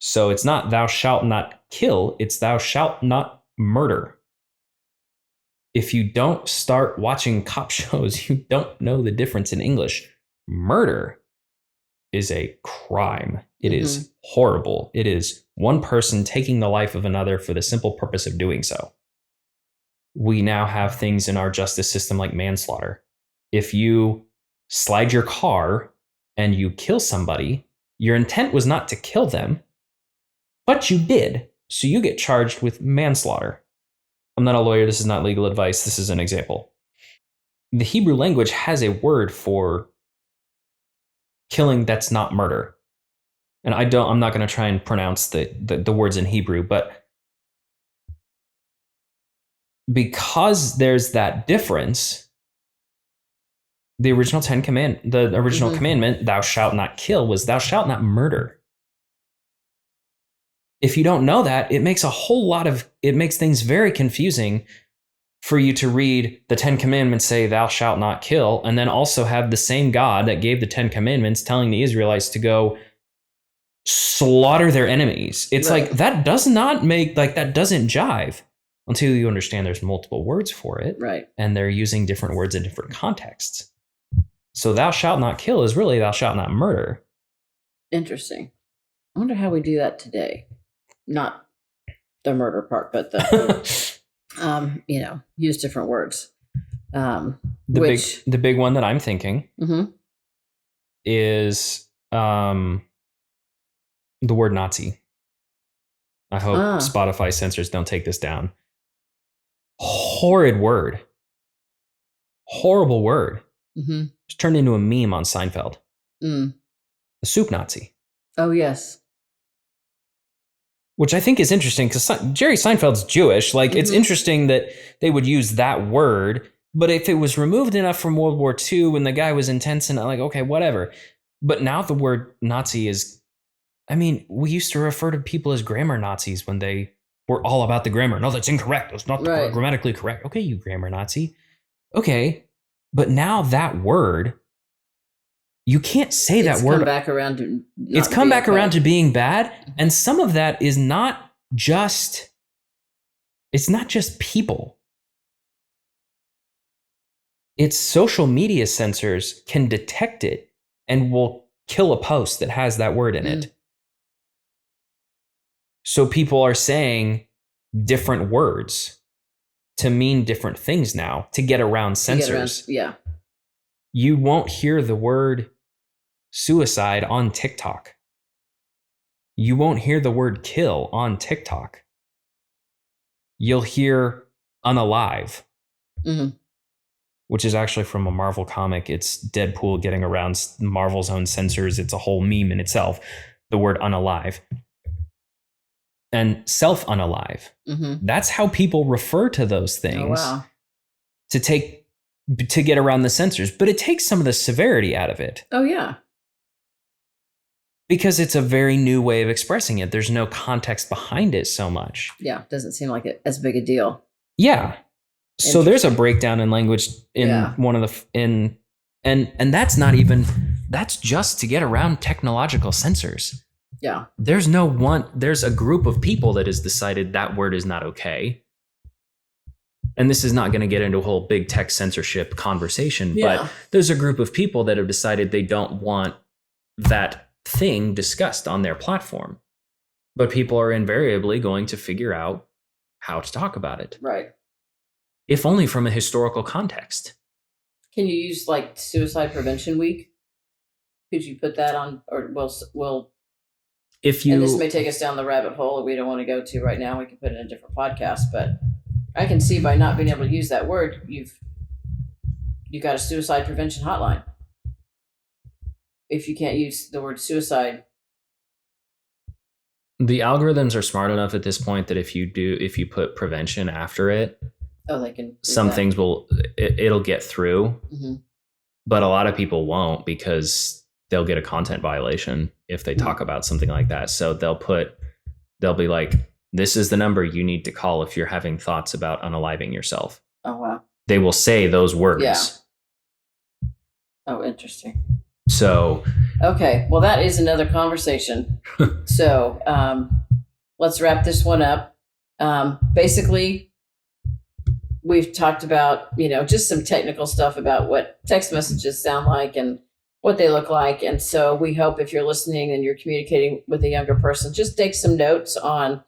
So it's not thou shalt not kill, it's thou shalt not murder. If you don't start watching cop shows, you don't know the difference in English. Murder is a crime. It is horrible. It is one person taking the life of another for the simple purpose of doing so. We now have things in our justice system like manslaughter. If you slide your car and you kill somebody, your intent was not to kill them, but you did. So you get charged with manslaughter. I'm not a lawyer. This is not legal advice. This is an example. The Hebrew language has a word for killing that's not murder. And I'm not going to try and pronounce the words in Hebrew, but because there's that difference, the original commandment, thou shalt not kill, was thou shalt not murder. If you don't know that, it makes things very confusing for you to read the 10 commandments say thou shalt not kill, and then also have the same God that gave the 10 commandments telling the Israelites to go slaughter their enemies. It's right. Like that doesn't jive until you understand there's multiple words for it. Right. And they're using different words in different contexts. So thou shalt not kill is really thou shalt not murder. Interesting. I wonder how we do that today. Not the murder part, but the use different words. The big one that I'm thinking Mhm. is the word Nazi. I hope Spotify censors don't take this down. Horrid word. Horrible word. Mm-hmm. It's turned into a meme on Seinfeld. Mm. The soup Nazi. Oh, yes. Which I think is interesting because Jerry Seinfeld's Jewish. Like, it's interesting that they would use that word, but if it was removed enough from World War II when the guy was intense and like, okay, whatever. But now the word Nazi is, I mean, we used to refer to people as grammar Nazis when they were all about the grammar. No, that's incorrect. That's not grammatically correct. Okay, you grammar Nazi. Okay, but now that word, you can't say that word. Come back around to it's come back around to being bad, and some of that is not just. It's not just people. It's social media censors can detect it and will kill a post that has that word in it. So people are saying different words to mean different things now to get around censors. Yeah. You won't hear the word suicide on TikTok. You won't hear the word kill on TikTok. You'll hear unalive, which is actually from a Marvel comic. It's Deadpool getting around Marvel's own censors. It's a whole meme in itself, the word unalive. And self-unalive. That's how people refer to those things to get around the censors. But it takes some of the severity out of it. Oh, yeah. Because it's a very new way of expressing it. There's no context behind it so much. Yeah, doesn't seem like as big a deal. Yeah. So there's a breakdown in language in one of the and that's not even, that's just to get around technological censors. Yeah. There's a group of people that has decided that word is not okay. And this is not going to get into a whole big tech censorship conversation, but there's a group of people that have decided they don't want that thing discussed on their platform. But people are invariably going to figure out how to talk about it. Right. If only from a historical context. Can you use like Suicide Prevention Week? Could you put that on, or will if you, and this may take us down the rabbit hole that we don't want to go to right now. We can put it in a different podcast, but I can see by not being able to use that word, you got a suicide prevention hotline. If you can't use the word suicide. The algorithms are smart enough at this point that if you put prevention after it, they can. Some things it'll get through, but a lot of people won't because they'll get a content violation if they talk about something like that. So they'll be like, this is the number you need to call if you're having thoughts about unaliving yourself. Oh, wow. They will say those words. Yeah. Oh, interesting. So. Okay. Well, that is another conversation. So let's wrap this one up. Basically, we've talked about, just some technical stuff about what text messages sound like and what they look like. And so we hope if you're listening and you're communicating with a younger person, just take some notes on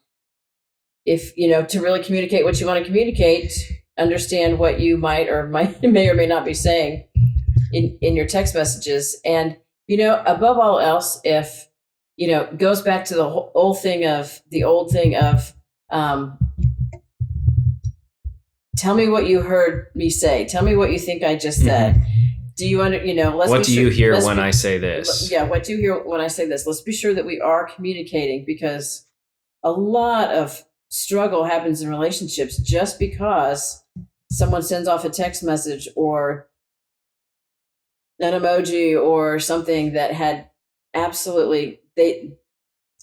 if, to really communicate what you want to communicate, understand what you may or may not be saying in your text messages. And, above all else, if, goes back to the old thing of tell me what you heard me say. Tell me what you think I just said. Do you what do you hear when I say this? Yeah. What do you hear when I say this? Let's be sure that we are communicating, because a lot of struggle happens in relationships just because someone sends off a text message or an emoji or something that had they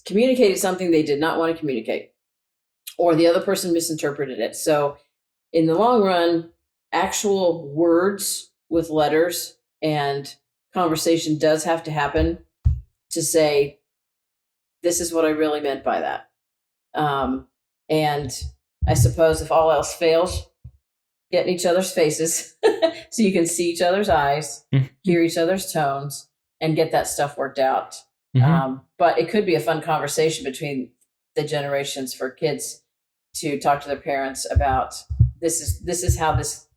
communicated something they did not want to communicate, or the other person misinterpreted it. So in the long run, actual words with letters and conversation does have to happen to say, this is what I really meant by that. And I suppose if all else fails, get in each other's faces so you can see each other's eyes, hear each other's tones, and get that stuff worked out. But it could be a fun conversation between the generations for kids to talk to their parents about this is how this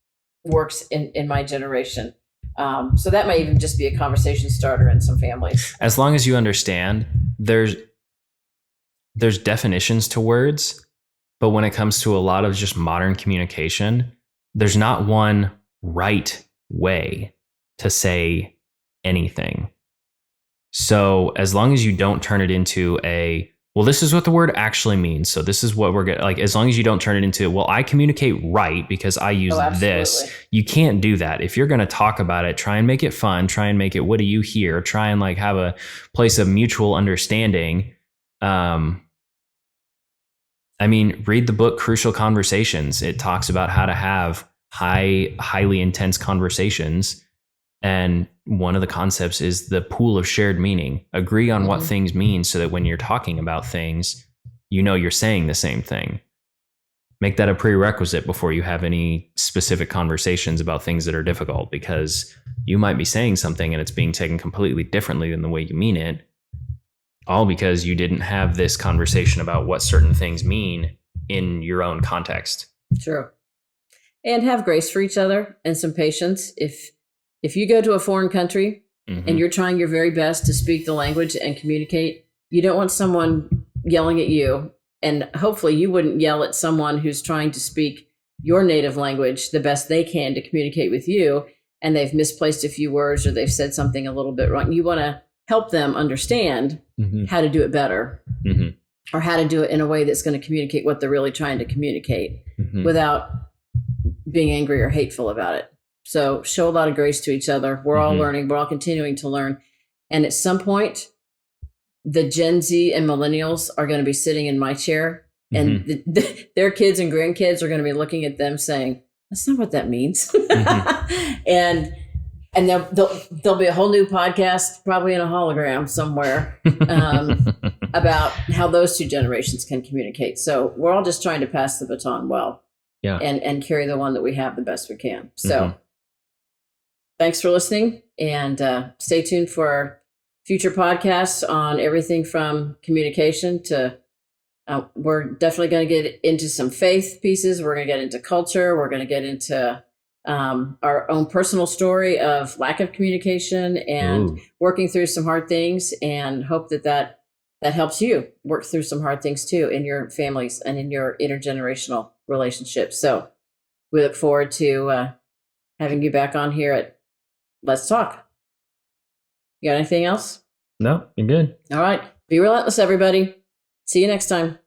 works in my generation. So that might even just be a conversation starter in some families. As long as you understand, there's definitions to words, but when it comes to a lot of just modern communication, there's not one right way to say anything. So as long as you don't turn it into well, this is what the word actually means, so this is what we're going to, like, as long as you don't turn it into, well, I communicate right because I use this. You can't do that. If you're going to talk about it, try and make it fun, try and make it, what do you hear? Try and like have a place of mutual understanding. I mean, read the book Crucial Conversations. It talks about how to have highly intense conversations. And one of the concepts is the pool of shared meaning. Agree on what things mean so that when you're talking about things, you know you're saying the same thing. Make that a prerequisite before you have any specific conversations about things that are difficult, because you might be saying something and it's being taken completely differently than the way you mean it, all because you didn't have this conversation about what certain things mean in your own context. True. And have grace for each other and some patience. If you go to a foreign country and you're trying your very best to speak the language and communicate, you don't want someone yelling at you. And hopefully you wouldn't yell at someone who's trying to speak your native language the best they can to communicate with you, and they've misplaced a few words or they've said something a little bit wrong. You want to help them understand how to do it better, or how to do it in a way that's going to communicate what they're really trying to communicate without being angry or hateful about it. So show a lot of grace to each other. We're all learning. We're all continuing to learn. And at some point, the Gen Z and millennials are going to be sitting in my chair, and their kids and grandkids are going to be looking at them saying, that's not what that means. And there'll be a whole new podcast, probably in a hologram somewhere, about how those two generations can communicate. So we're all just trying to pass the baton well, and carry the one that we have the best we can. So thanks for listening, and stay tuned for our future podcasts on everything from communication to, we're definitely going to get into some faith pieces. We're going to get into culture. We're going to get into our own personal story of lack of communication and working through some hard things, and hope that helps you work through some hard things too in your families and in your intergenerational relationships. So we look forward to having you back on here at Let's Talk. You got anything else? No, you're good. All right. Be relentless, everybody. See you next time.